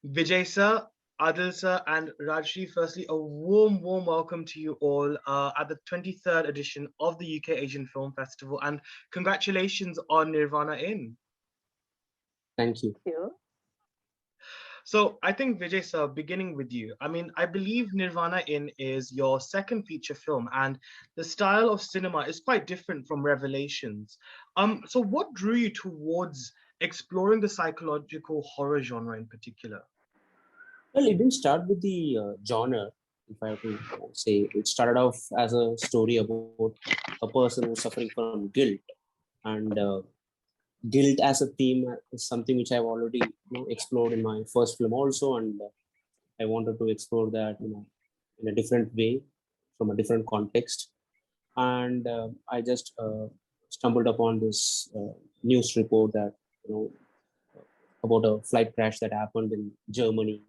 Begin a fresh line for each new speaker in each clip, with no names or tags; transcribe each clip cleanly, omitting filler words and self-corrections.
Vijay sir, Adil sir, and Rajshri, firstly, a warm welcome to you all at the 23rd edition of the UK Asian Film Festival, and congratulations on Nirvana Inn.
Thank you.
You.
So, I think, Vijay sir, beginning with you, I mean, I believe Nirvana Inn is your second feature film, and the style of cinema is quite different from Revelations. So, what drew you towards exploring the psychological horror genre in particular?
Well, it didn't start with the genre, if I have to say. It started off as a story about a person who's suffering from guilt. And guilt as a theme is something which I've already explored in my first film also. And I wanted to explore that in a different way, from a different context. And I just stumbled upon this news report that, you know, about a flight crash that happened in Germany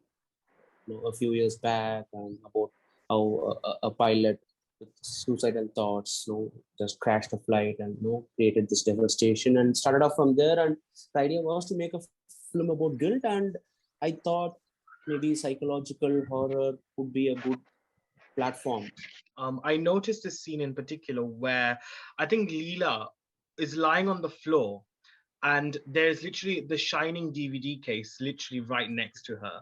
a few years back, and about how a pilot with suicidal thoughts just crashed a flight and created this devastation, and started off from there. And the idea was to make a film about guilt, and I thought maybe psychological horror would be a good platform.
I noticed this scene in particular where I think Leela is lying on the floor and there's literally the Shining DVD case literally right next to her.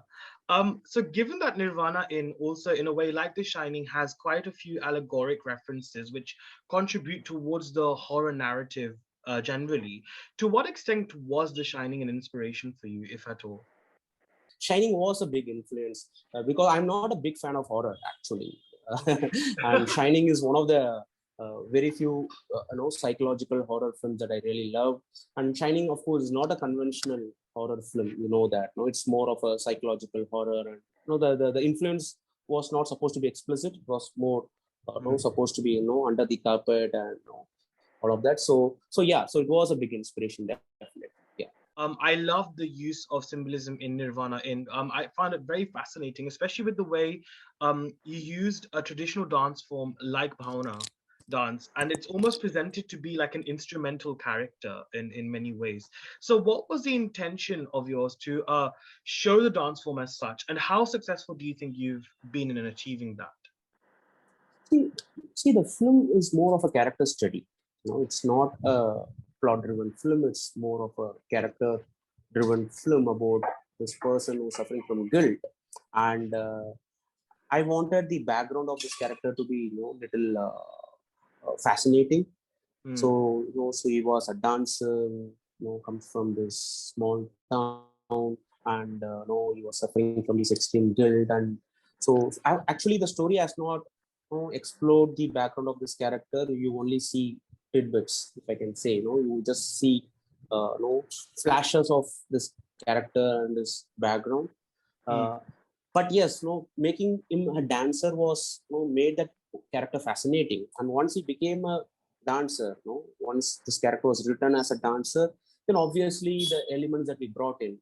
So given that Nirvana in also in a way like The Shining has quite a few allegoric references which contribute towards the horror narrative generally, to what extent was The Shining an inspiration for you, if at all?
Shining was a big influence because I'm not a big fan of horror actually. And Shining is one of the very few psychological horror films that I really love. And Shining, of course, is not a conventional horror film. You know that. No, it's more of a psychological horror, and the influence was not supposed to be explicit. It was more supposed to be under the carpet and all of that. So yeah, so it was a big inspiration, definitely. Yeah.
I love the use of symbolism in Nirvana. I found it very fascinating, especially with the way you used a traditional dance form like Bhauna dance, and it's almost presented to be like an instrumental character in many ways. So, what was the intention of yours to show the dance form as such, and how successful do you think you've been in achieving that?
See, see, the film is more of a character study. It's not a plot-driven film. It's more of a character-driven film about this person who's suffering from guilt. And I wanted the background of this character to be, little fascinating. So, so he was a dancer, comes from this small town, and he was suffering from this extreme guilt. And so, actually, the story has not explored the background of this character. You only see tidbits, if I can say. You just see flashes of this character and this background. But yes, making him a dancer was made that character fascinating. And once he became a dancer, once this character was written as a dancer, then obviously the elements that we brought in,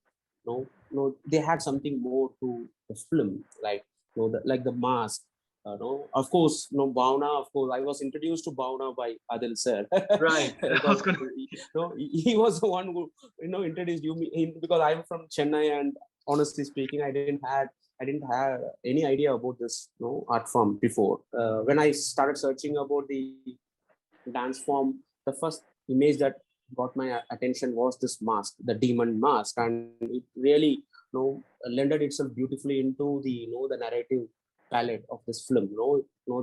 they had something more to the film, like like the mask. Of course, Bhauna. Of course, I was introduced to Bhauna by Adil sir.
Right.
Because, he was the one who introduced me because I'm from Chennai, and honestly speaking, I didn't have any idea about this art form before. When I started searching about the dance form, the first image that got my attention was this mask, the demon mask, and it really lended itself beautifully into the narrative palette of this film.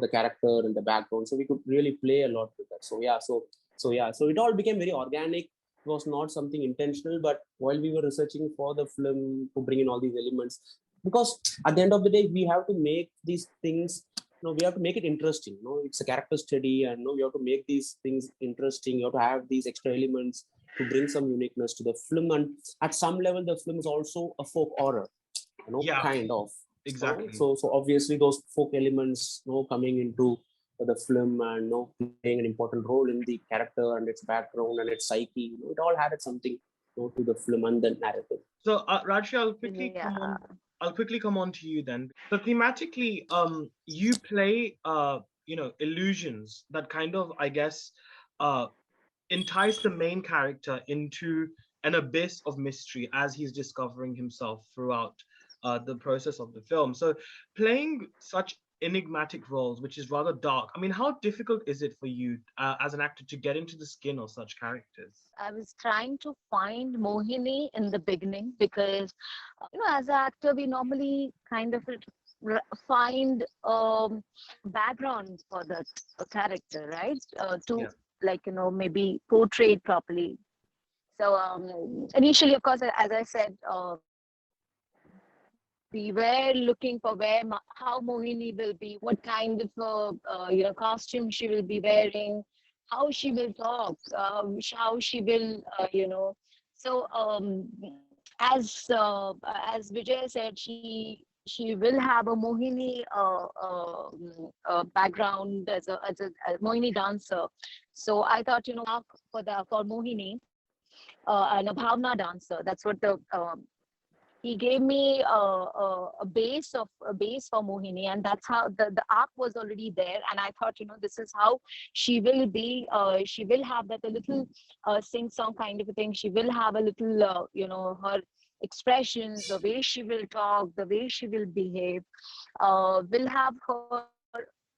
The character and the background, so we could really play a lot with that. So it all became very organic. It was not something intentional, but while we were researching for the film to bring in all these elements, because at the end of the day, we have to make these things, we have to make it interesting. It's a character study, and we have to make these things interesting. You have to have these extra elements to bring some uniqueness to the film. And at some level, the film is also a folk horror,
Yeah,
kind of.
exactly.
So obviously those folk elements, coming into the film and playing an important role in the character and its background and its psyche, it all added something to the film and the narrative.
So, Rajshri,
Yeah.
I'll quickly come on to you then. So thematically, you play, illusions that kind of, I guess, uh, entice the main character into an abyss of mystery as he's discovering himself throughout the process of the film. So playing such enigmatic roles, which is rather dark. I mean, how difficult is it for you as an actor to get into the skin of such characters?
I was trying to find Mohini in the beginning because, as an actor, we normally kind of find background for that character, right? To
Yeah.
like maybe portray it properly. So initially, of course, as I said, we were looking for how Mohini will be, what kind of costume she will be wearing, how she will talk, how she will So as Vijay said, she will have a Mohini background as a Mohini dancer. So I thought for Mohini and a Bhavna dancer. That's what the he gave me a base for Mohini, and that's how the arc was already there. And I thought, this is how she will be. She will have that a little sing song kind of a thing. She will have a little, her expressions, the way she will talk, the way she will behave, will have her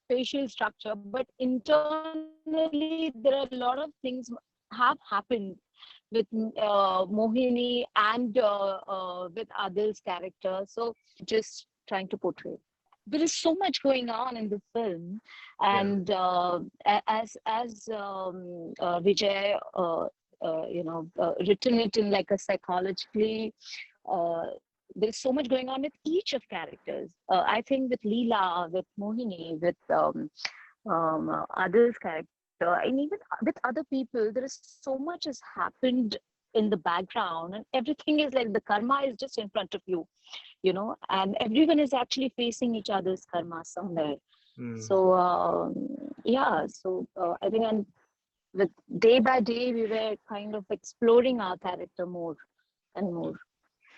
facial structure. But internally, there are a lot of things have happened with Mohini and with Adil's character. So just trying to portray. There is so much going on in the film, and
Yeah.
as Vijay, written it in like a psychologically. There's so much going on with each of characters. I think with Leela, with Mohini, with Adil's character, and even with other people, there is so much has happened in the background, and everything is like the karma is just in front of you, and everyone is actually facing each other's karma somewhere.
Mm.
So yeah, so I think, and with day by day, we were kind of exploring our character more and more.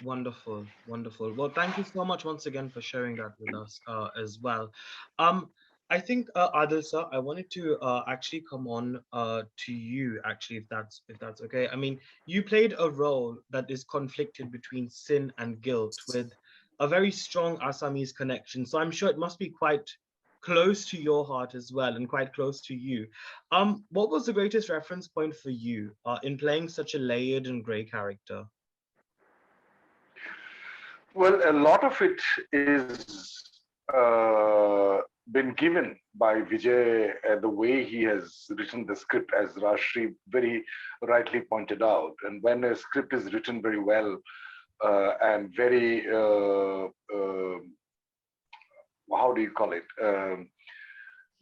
Wonderful, wonderful. Well, thank you so much once again for sharing that with us as well. Um, I think Adil sir, I wanted to actually come on to you actually, if that's okay. I mean, you played a role that is conflicted between sin and guilt with a very strong Assamese connection. So I'm sure it must be quite close to your heart as well and quite close to you. What was the greatest reference point for you in playing such a layered and grey character?
Well, a lot of it is been given by Vijay, the way he has written the script, as Rajshri very rightly pointed out. And when a script is written very well and very, how do you call it?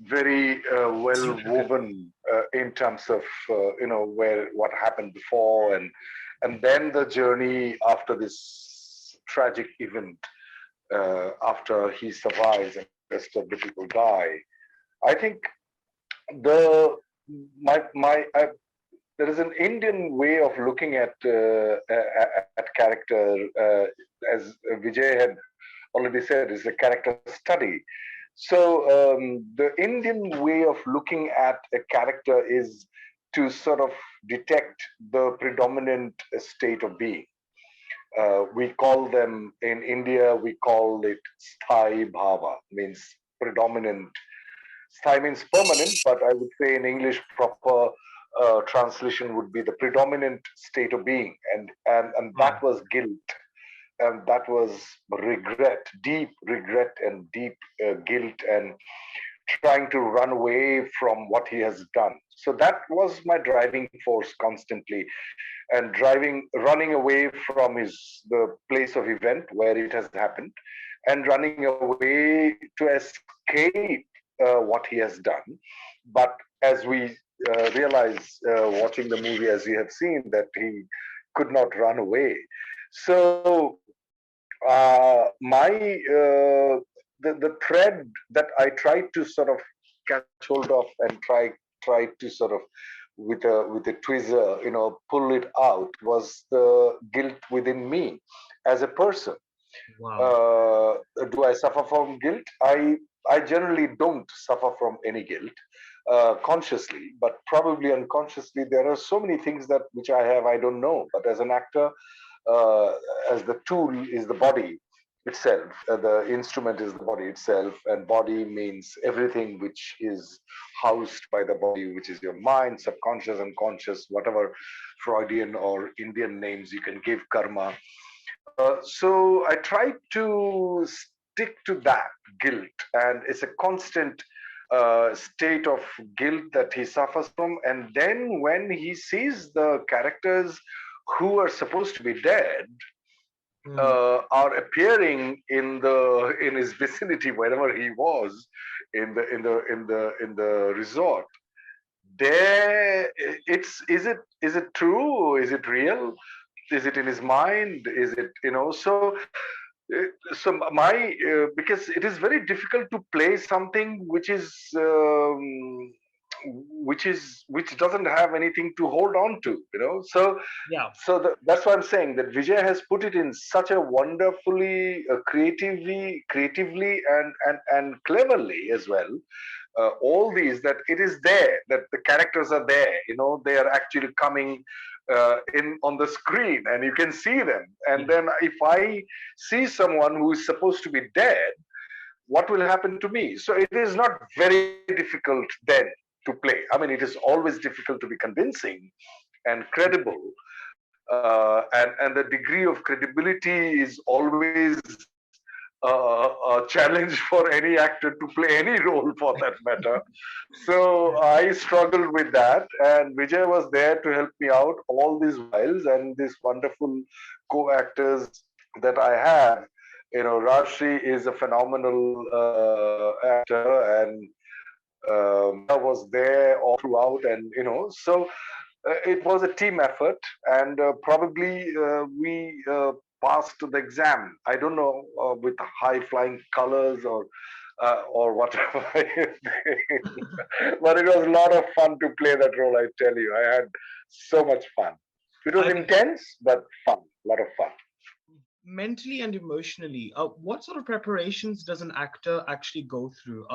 Very well
Okay.
woven in terms of where what happened before, and then the journey after this tragic event, after he survives and the rest of the people die. I think the my there is an Indian way of looking at character, as Vijay had already said, is a character study. So the Indian way of looking at a character is to sort of detect the predominant state of being. We call them in India, we call it sthai bhava, means predominant. Sthai means permanent, but I would say in English, proper translation would be the predominant state of being, and that
Wow.
was guilt, and that was regret, deep regret, and deep guilt, and trying to run away from what he has done. So that was my driving force constantly, and running away from the place of event where it has happened, and running away to escape what he has done. But as we realize, watching the movie, as you have seen, that he could not run away. So my the thread that I tried to sort of catch hold of and try to sort of with a tweezer, pull it out, was the guilt within me as a person.
Wow.
uh, do I suffer from guilt? I generally don't suffer from any guilt consciously, but probably unconsciously there are so many things that which I don't know. But as an actor, uh, as the tool is the body, itself. The instrument is the body itself, and body means everything which is housed by the body, which is your mind, subconscious, unconscious, whatever Freudian or Indian names you can give karma. So I try to stick to that guilt, and it's a constant state of guilt that he suffers from. And then when he sees the characters who are supposed to be dead are appearing in his vicinity wherever he was in the resort, there it's is it true, is it real, is it in his mind, is it, so my because it is very difficult to play something which doesn't have anything to hold on to, so
Yeah.
that's why I'm saying that Vijay has put it in such a wonderfully creatively and cleverly as well, all these, that it is there, that the characters are there, they are actually coming in on the screen and you can see them. And then if I see someone who is supposed to be dead, what will happen to me? So it is not very difficult then to play. I mean, it is always difficult to be convincing and credible, and the degree of credibility is always a challenge for any actor to play any role for that matter. So I struggled with that, and Vijay was there to help me out all these whiles, and these wonderful co-actors that I have. Rajshri is a phenomenal actor, and I was there all throughout, and so it was a team effort, and probably we passed the exam. I don't know, with high flying colors or whatever. But it was a lot of fun to play that role. I tell you, I had so much fun. It was
I think
intense, but fun. A lot of fun.
mentally and emotionally, what sort of preparations does an actor actually go through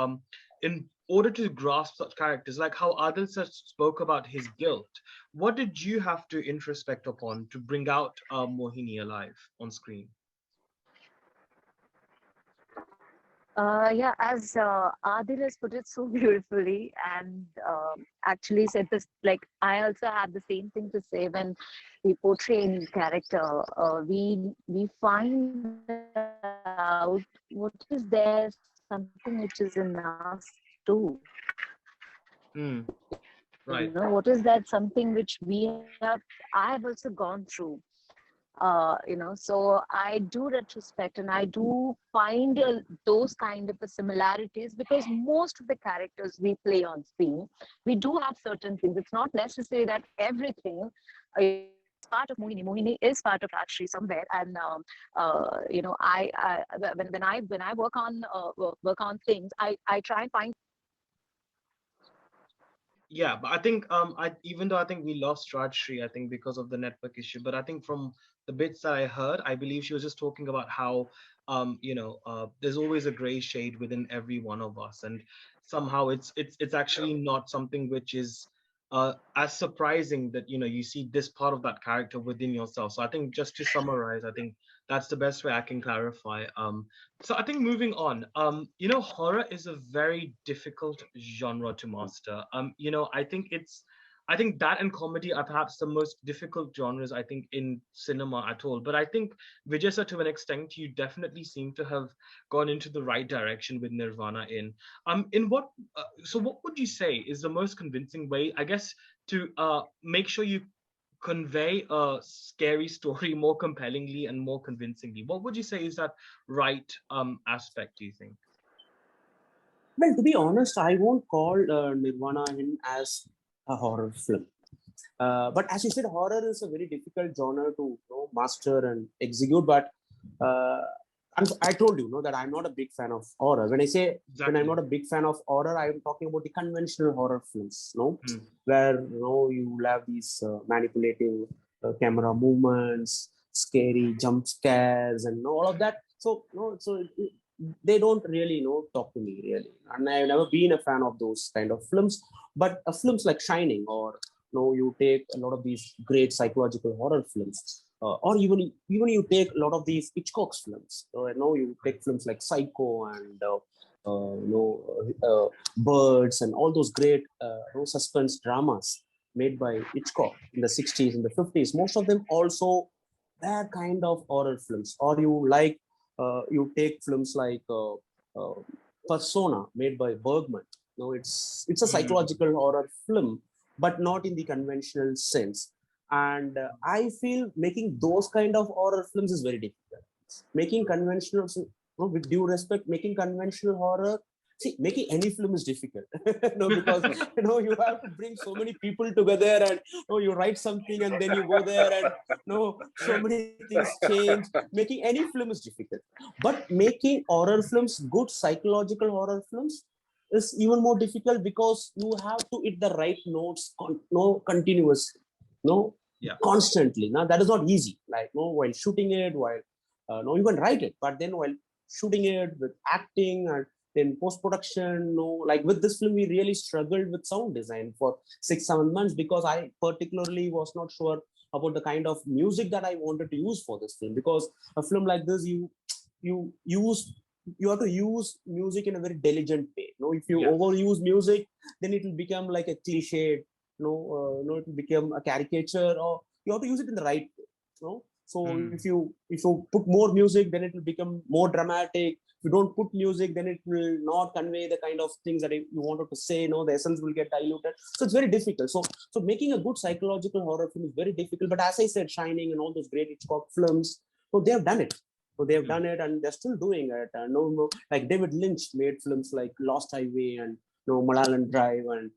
in order to grasp such characters? Like how Adil spoke about his guilt. What did you have to introspect upon to bring out Mohini alive on screen?
Yeah, as Adil has put it so beautifully, and actually said this, like I also have the same thing to say. When we portray any character, we find out what is there, something which is in us too.
Mm, right.
What is that something which I have also gone through. So I do retrospect and I do find those kind of similarities, because most of the characters we play on screen, we do have certain things. It's not necessary that everything is part of Mohini. Mohini is part of Rajshri somewhere, and I when I work on things, I try and find.
Yeah, but I think even though I think we lost Rajshri, I think because of the network issue, but I think from the bits that I heard, I believe she was just talking about how there's always a gray shade within every one of us, and somehow it's actually not something which is as surprising that you see this part of that character within yourself. So I think, just to summarize, I think that's the best way I can clarify. So I think, moving on, horror is a very difficult genre to master. I think that and comedy are perhaps the most difficult genres, I think, in cinema at all. But I think, Vijay sir, to an extent, you definitely seem to have gone into the right direction with Nirvana Inn. So what would you say is the most convincing way, I guess, to make sure you convey a scary story more compellingly and more convincingly? What would you say is that right aspect, do you think?
Well, to be honest, I won't call Nirvana Inn as a horror film. But as you said, horror is a very difficult genre to master and execute. But I told you, that I'm not a big fan of horror. When I say when I'm not a big fan of horror, I'm talking about the conventional horror films, where you will have these manipulative camera movements, scary jump scares, and all of that. So they don't really talk to me really, and I've never been a fan of those kind of films. But films like Shining, or you take a lot of these great psychological horror films, or even you take a lot of these Hitchcock's films. You take films like Psycho and Birds and all those great suspense dramas made by Hitchcock in the 60s and the 50s. Most of them also were kind of horror films. Or you take films like Persona made by Bergman. It's a psychological horror film, but not in the conventional sense. And I feel making those kind of horror films is very difficult. Making conventional, with due respect, making conventional horror, see, making any film is difficult. Because you have to bring so many people together, and you write something and then you go there, and so many things change. Making any film is difficult, but making horror films, good psychological horror films, is even more difficult, because you have to hit the right notes continuously, constantly. Now that is not easy. Like while shooting it, while you can write it, but then while shooting it with acting and then post-production, like with this film, we really struggled with sound design for 6-7 months, because I particularly was not sure about the kind of music that I wanted to use for this film. Because a film like this, you have to use music in a very diligent way. If you overuse music, then it will become like a cliche. It will become a caricature, or you have to use it in the right way. So if you put more music, then it will become more dramatic. If you don't put music, then it will not convey the kind of things that you wanted to say. The essence will get diluted. So it's very difficult. So making a good psychological horror film is very difficult. But as I said, Shining and all those great Hitchcock films, they have done it. So they have done it, and they're still doing it. Like David Lynch made films like Lost Highway and Mulholland Drive, and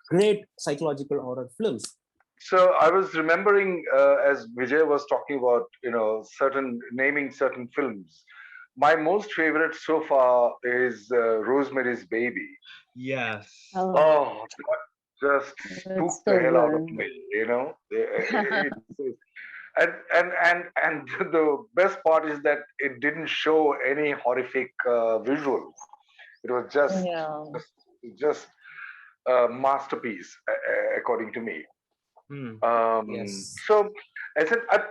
great psychological horror films.
So I was remembering as Vijay was talking about, naming certain films. My most favorite so far is Rosemary's Baby.
Yes.
Oh, that just spooked the hell out of me. And the best part is that it didn't show any horrific visuals. It was just a masterpiece, according to me.
Yes.
So,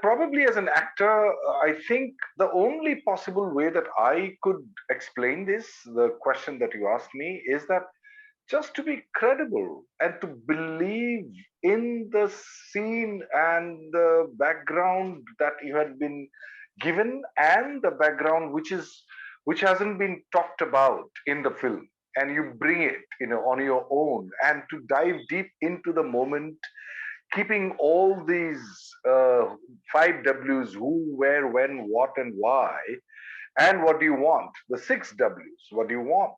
probably as an actor, I think the only possible way that I could explain this, the question that you asked me, is that just to be credible and to believe in the scene and the background that you had been given, and the background which hasn't been talked about in the film, and you bring it on your own, and to dive deep into the moment, keeping all these 5 Ws: who, where, when, what, and why, and what do you want, the 6 Ws, what do you want,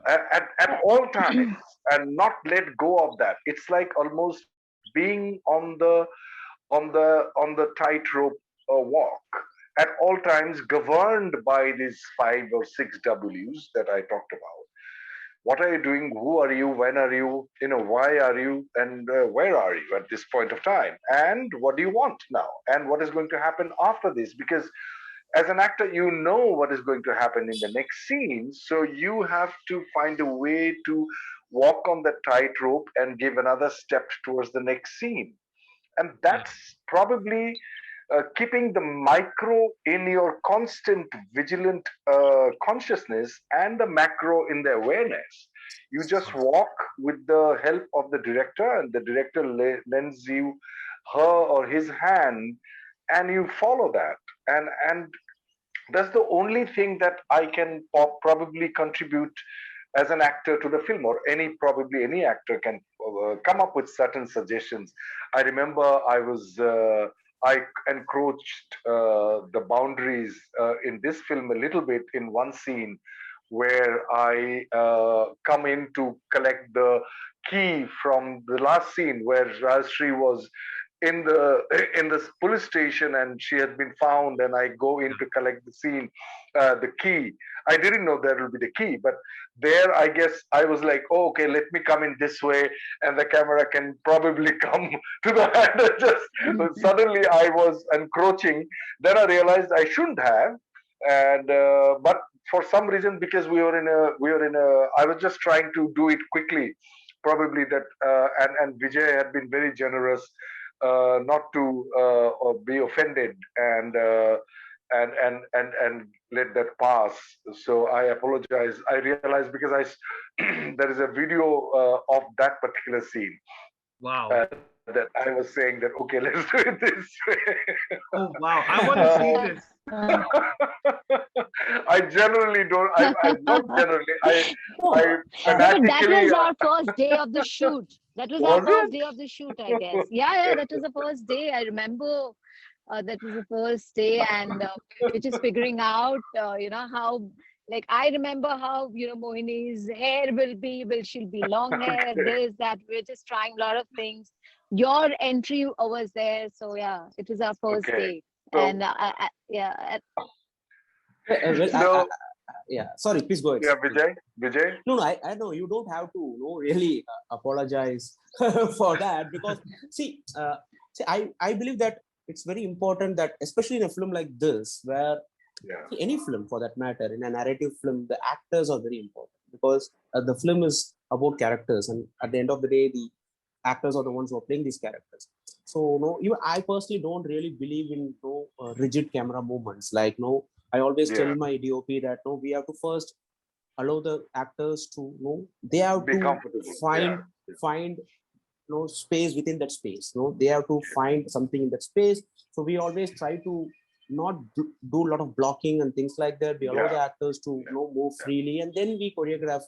at all times, and not let go of that. It's like almost being on the tightrope walk at all times, governed by these 5 or 6 Ws that I talked about. What are you doing? Who are you? When are you? Why are you? And where are you at this point of time? And what do you want now? And what is going to happen after this? Because as an actor, you know what is going to happen in the next scene. So you have to find a way to walk on that tightrope and give another step towards the next scene. And that's probably keeping the micro in your constant vigilant consciousness, and the macro in the awareness. You just walk with the help of the director, and the director lends you her or his hand, and you follow that. And that's the only thing that I can probably contribute as an actor to the film, or probably any actor can come up with certain suggestions. I remember I encroached the boundaries in this film a little bit in one scene, where I come in to collect the key from the last scene, where Rajshri was in the police station and she had been found, and I go in to collect the key. I didn't know there would be the key, but there, I guess I was like, oh, okay, let me come in this way, and the camera can probably come to the hand. Just suddenly I was encroaching. Then I realized I shouldn't have, and but for some reason, because we were in a, I was just trying to do it quickly, probably that, and Vijay had been very generous not to be offended and let that pass. So I apologize. I realized because there is a video of that particular scene
Wow.
that I was saying that okay, let's do it this way.
Oh wow. I want to see this.
I generally don't. I not generally. I
No, but that
fanatically.
was our first day of the shoot. That was our
Was
first
it?
day of the shoot, I guess. Yeah, that was the first day. I remember that was the first day, and we were just figuring out, how. Like I remember how Mohini's hair will be. Will she'll be long hair?
Okay.
This, that. We're just trying a lot of things. Your entry was there, so yeah, it was our first
Okay.
day,
So
and yeah,
Well,
so
yeah. Sorry, please go ahead.
yeah,
Please.
Vijay.
No, I know you don't have to, really apologize for that because I believe that it's very important that, especially in a film like this, where
Yeah.
any film for that matter, in a narrative film, the actors are very important because the film is about characters, and at the end of the day, the actors are the ones who are playing these characters. So, no, even I personally don't really believe in rigid camera movements. Like, no, I always
Yeah.
tell my DOP that no, we have to first allow the actors to they have
Be
to
comfortable.
find
Yeah.
find space within that space. They have to find something in that space. So we always try to not do a lot of blocking and things like that. We allow the
Yeah.
actors to move freely, and then we choreograph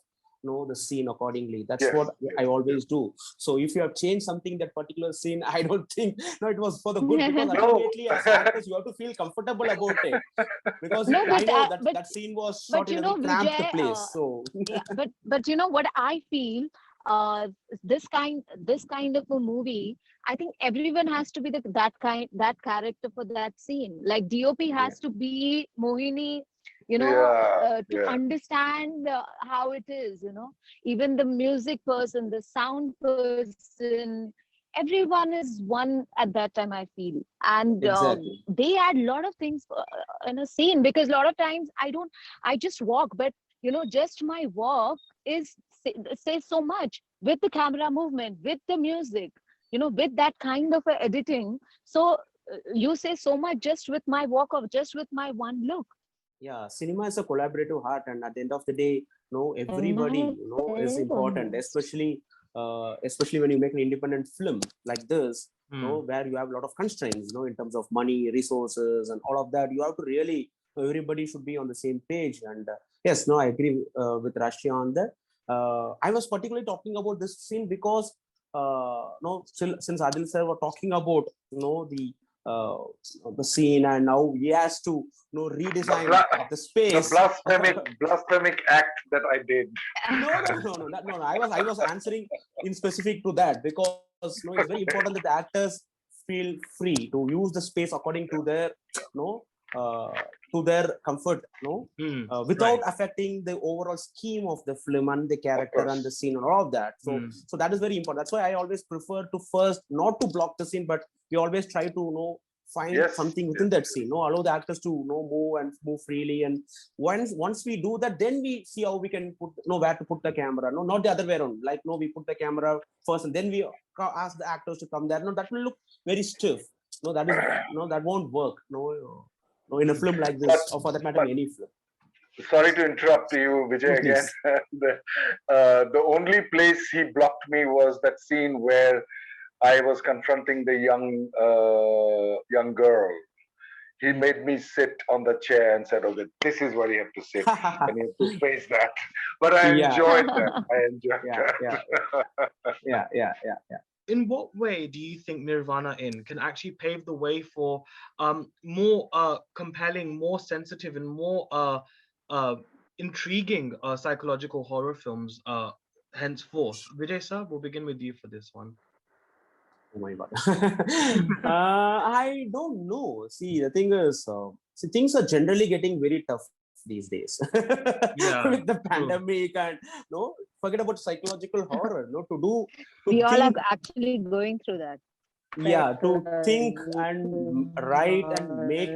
the scene accordingly. That's
Yes.
what
Yes.
I always do. So if you have changed something in that particular scene, I don't think it was for the good, because
No.
ultimately as actors you have to feel comfortable about it, because
no,
I know that
but
that scene was
but
shot in a very cramped
Vijay,
place. So
yeah, but what I feel, uh, this kind of a movie, I think everyone has to be that character for that scene. Like DOP
yeah,
has to be Mohini,
Yeah.
to
Yeah.
understand how it is. Even the music person, the sound person, everyone is one at that time, I feel. And
exactly.
they add a lot of things in a scene, because a lot of times I just walk, but just my walk is says so much, with the camera movement, with the music, with that kind of a editing. So you say so much just with my walk, or just with my one look.
Yeah, cinema is a collaborative art, and at the end of the day, everybody is important, especially when you make an independent film like this, where you have a lot of constraints, in terms of money, resources, and all of that. You have to really, everybody should be on the same page. And yes, no, I agree with Rashia on that. I was particularly talking about this scene because, no, since Adil sir were talking about, uh, the scene, and now he has to redesign the
The
space.
blasphemic act that I did.
No, I was answering in specific to that, because it's very important that the actors feel free to use the space according to their to their comfort, without
Right.
affecting the overall scheme of the film and the
Of
character and the
course.
scene and all of that. So that is very important. That's why I always prefer to first not to block the scene, but we always try to find
Yes.
something
Yes.
within that scene, allow the actors to move freely. And once we do that, then we see how we can put where to put the camera. No, not the other way around. Like, no, we put the camera first and then we ask the actors to come there. No, that will look very stiff. No, that is that won't work. No, in a film like
But
this, or for that matter,
but
in any film.
sorry to interrupt you,
No,
Vijay, again.
please.
The only place he blocked me was that scene where I was confronting the young girl. He made me sit on the chair and said, "Okay, this is where you have to sit, and you have to face that." But I
Yeah,
enjoyed that. I enjoyed
yeah,
that.
yeah.
In what way do you think Nirvana Inn can actually pave the way for more compelling, more sensitive, and more uh, intriguing psychological horror films henceforth? Vijay sir, we'll begin with you for this one.
Oh my God. I don't know. See, the thing is, things are generally getting very tough these days.
Yeah,
With the
true.
pandemic, and forget about psychological horror. To
We all are
think,
actually going through that.
yeah, to think and write and make.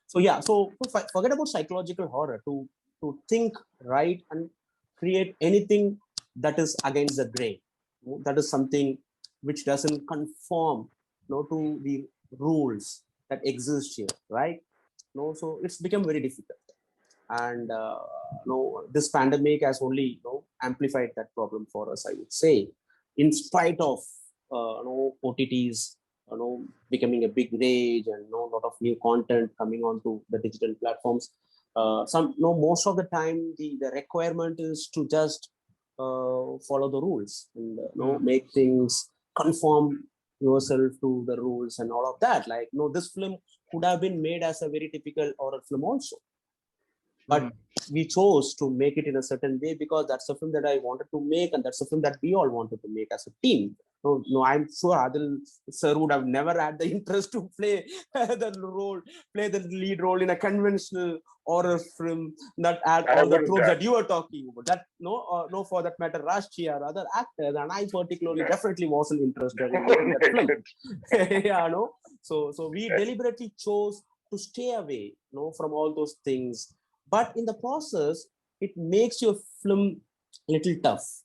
So yeah, so forget about psychological horror. To think, write, and create anything that is against the grain. That is something which doesn't conform, to the rules that exist here, right? So it's become very difficult. And this pandemic has only amplified that problem for us, I would say, in spite of OTTs becoming a big rage, and a lot of new content coming onto the digital platforms. Most of the time the requirement is to just follow the rules and make things conform yourself to the rules and all of that. Like, this film could have been made as a very typical horror film also, but we chose to make it in a certain way because that's a film that I wanted to make, and that's a film that we all wanted to make as a team. No, I'm sure Adil sir would have never had the interest to play the lead role in a conventional horror film that had all the tropes that you were talking about. That no, for that matter, Rajshri or other actors, and I particularly definitely wasn't interested in making that film. Yeah, no. So we deliberately chose to stay away, from all those things. But in the process, it makes your film a little tough.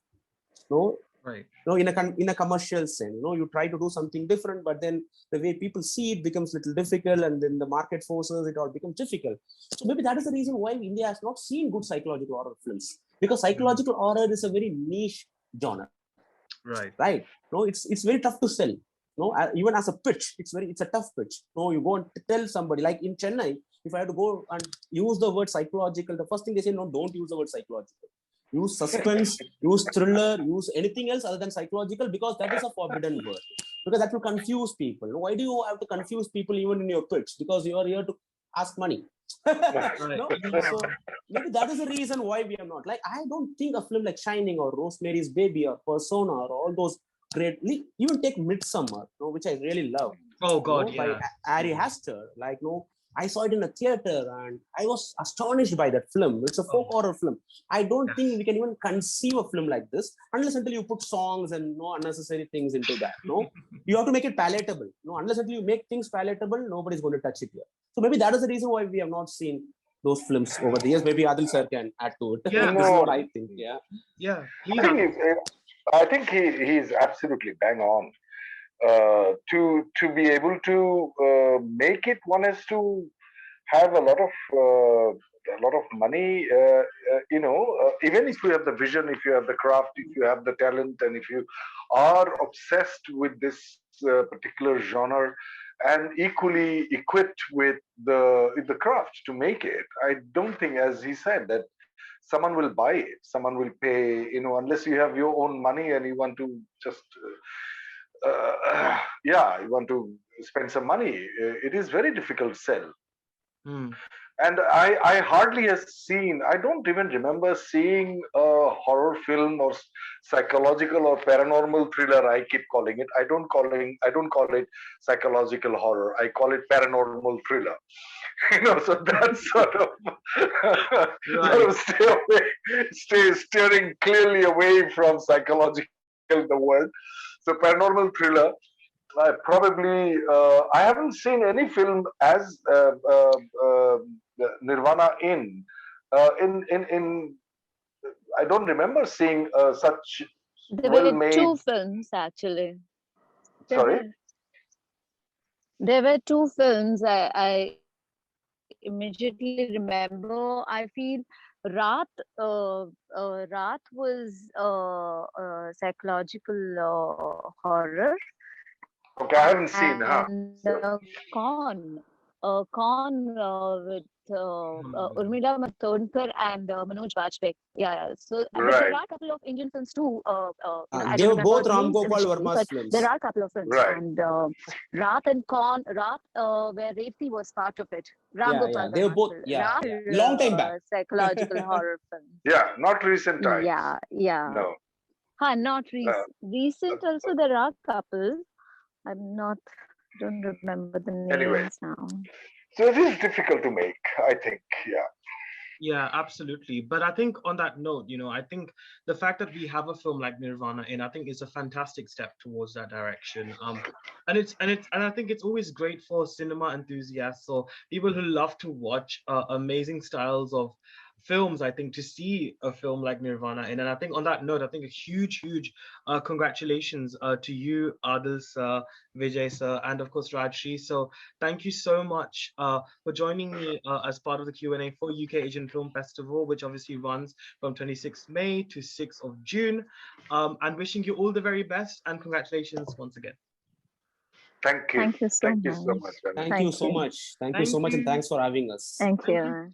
Right.
In a commercial sense, you try to do something different, but then the way people see it becomes a little difficult, and then the market forces it all becomes difficult. So maybe that is the reason why India has not seen good psychological horror films, because psychological horror is a very niche genre. Right. It's very tough to sell. Even as a pitch, it's a tough pitch. You go and tell somebody, like in Chennai, if I have to go and use the word psychological, the first thing they say, no, don't use the word psychological. Use suspense, use thriller, use anything else other than psychological, because that is a forbidden word. Because that will confuse people. Why do you have to confuse people even in your pitch? Because you are here to ask money. So maybe that is the reason why we are not. Like, I don't think a film like Shining or Rosemary's Baby or Persona or all those great, even take Midsummer, which I really love.
Oh God, yeah.
By Ari Aster. Like, I saw it in a theater and I was astonished by that film. It's a folk horror film. I don't think we can even conceive a film like this unless until you put songs and no unnecessary things into that. You have to make it palatable. Unless until you make things palatable, nobody's going to touch it here. So maybe that is the reason why we have not seen those films over the years. Maybe Adil sir can add to it.
Yeah,
this is what I think. Yeah.
Yeah.
I think he's absolutely bang on. To be able to make it, one has to have a lot of money. Even if you have the vision, if you have the craft, if you have the talent, and if you are obsessed with this particular genre, and equally equipped with the craft to make it, I don't think, as he said, that someone will buy it. Someone will pay. Unless you have your own money and you want to just. You want to spend some money. It is very difficult to sell. And I hardly have seen, I don't even remember seeing a horror film or psychological or paranormal thriller, I keep calling it. I don't call it psychological horror. I call it paranormal thriller. So that's sort of, steering clearly away from psychological the world. So paranormal thriller, I haven't seen any film as Nirvana Inn. I don't remember seeing such well-made.
There were two films actually.
Sorry?
There were two films I immediately remember. I feel Raat was psychological horror.
Okay, I haven't seen.
Con with Urmila Matondkar and Manoj Bajpayee. Yeah. So but there are a couple of Indian films too.
They were both Ram Gopal Verma's films.
There are a couple of films, and Raat and Con. Raat, where Revti was part of it. Ram Gopal.
They were both. Long time back.
Psychological horror film.
Yeah, not recent times.
Yeah.
No.
Not recent. Recent also there are couples. Don't remember the names now.
So it is difficult to make, I think.
Yeah, absolutely. But I think on that note, I think the fact that we have a film like Nirvana Inn, I think is a fantastic step towards that direction. And I think it's always great for cinema enthusiasts or people who love to watch amazing styles of films, I think, to see a film like Nirvana Inn. And I think on that note, I think a huge, huge congratulations to you, Adil sir, Vijay sir, and of course Rajshri. So thank you so much for joining me as part of the Q&A for UK Asian Film Festival, which obviously runs from 26th May to 6th of June. And wishing you all the very best, and congratulations once again.
Thank you.
Thank you so
Thank you so
much.
much. Anuj.
Thank you so much. Thank you so
Thank
much, and
you.
thanks for having us.
Thank
Thank
you.
you.